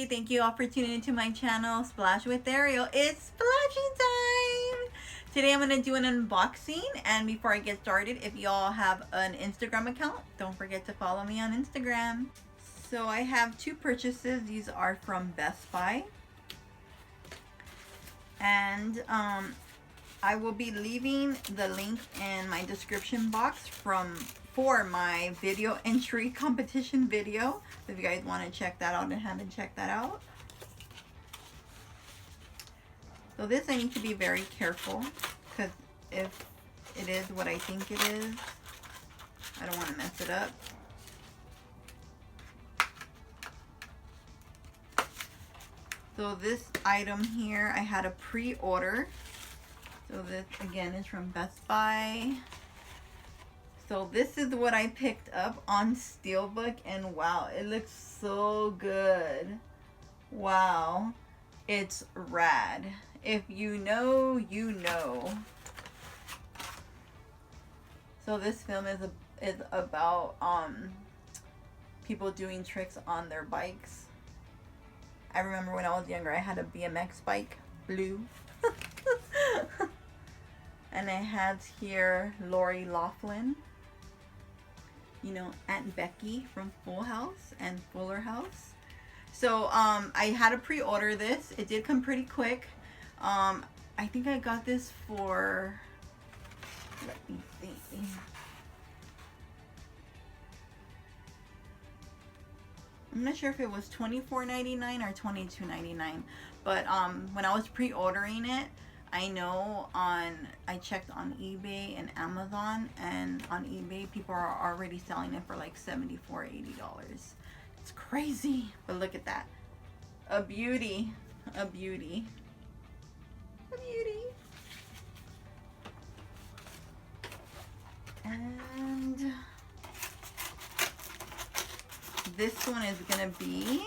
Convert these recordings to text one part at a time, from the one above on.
everybody. Thank you all for tuning into my channel, Splash with Ariel. It's splashing time! Today I'm going to do an unboxing, and before I get started, if y'all have an Instagram account, don't forget to follow me on Instagram. So I have two purchases. These are from Best Buy. And I will be leaving the link in my description box for my video entry competition video. If you guys want to check that out and haven't checked that out. So this I need to be very careful, because if it is what I think it is, I don't want to mess it up. So this item here, I had a pre-order. So this again is from Best Buy. So this is what I picked up on Steelbook, and wow, it looks so good. Wow, it's rad. If you know, you know. So this film is about people doing tricks on their bikes. I remember when I was younger, I had a BMX bike, blue. And it has here Lori Loughlin. You know, Aunt Becky from Full House and Fuller House. So I had to pre-order this. It did come pretty quick. I think I got this for, let me see. I'm not sure if it was $24.99 or $22.99, but when I was pre-ordering it, I know I checked on eBay and Amazon, and on eBay people are already selling it for like $74, $80. It's crazy, but look at that. A beauty, a beauty, a beauty. And this one is gonna be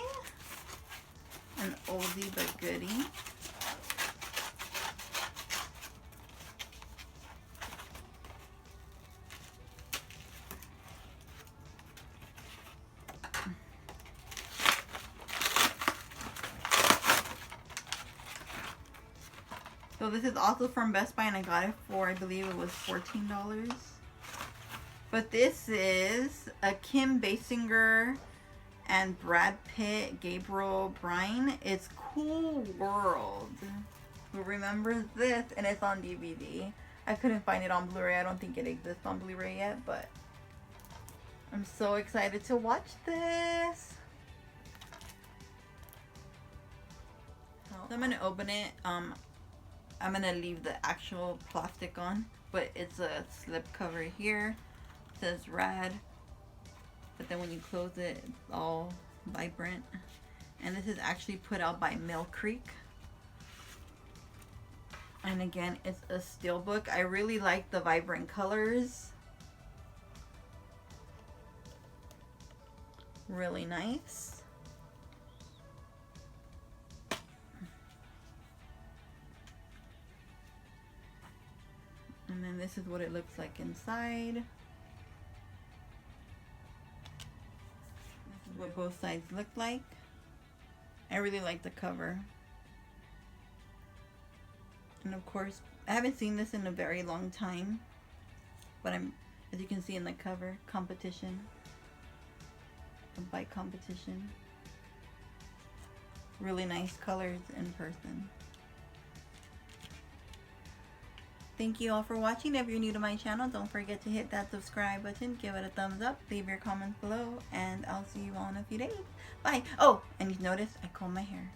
an oldie but goodie. So this is also from Best Buy, and I got it for, I believe it was $14. But this is a Kim Basinger and Brad Pitt, Gabriel Byrne. It's Cool World. Who remembers this? And it's on DVD. I couldn't find it on Blu-ray. I don't think it exists on Blu-ray yet, but I'm so excited to watch this. So I'm gonna open it. I'm gonna leave the actual plastic on, but it's a slip cover here. It says rad, but then when you close it, it's all vibrant. And this is actually put out by Mill Creek. And again, it's a steelbook. I really like the vibrant colors. Really nice. And then this is what it looks like inside. This is what both sides look like. I really like the cover. And of course, I haven't seen this in a very long time. But as you can see in the cover, competition. A bike competition. Really nice colors in person. Thank you all for watching. If you're new to my channel, don't forget to hit that subscribe button, give it a thumbs up, leave your comments below, and I'll see you all in a few days. Bye. Oh, and you notice I comb my hair.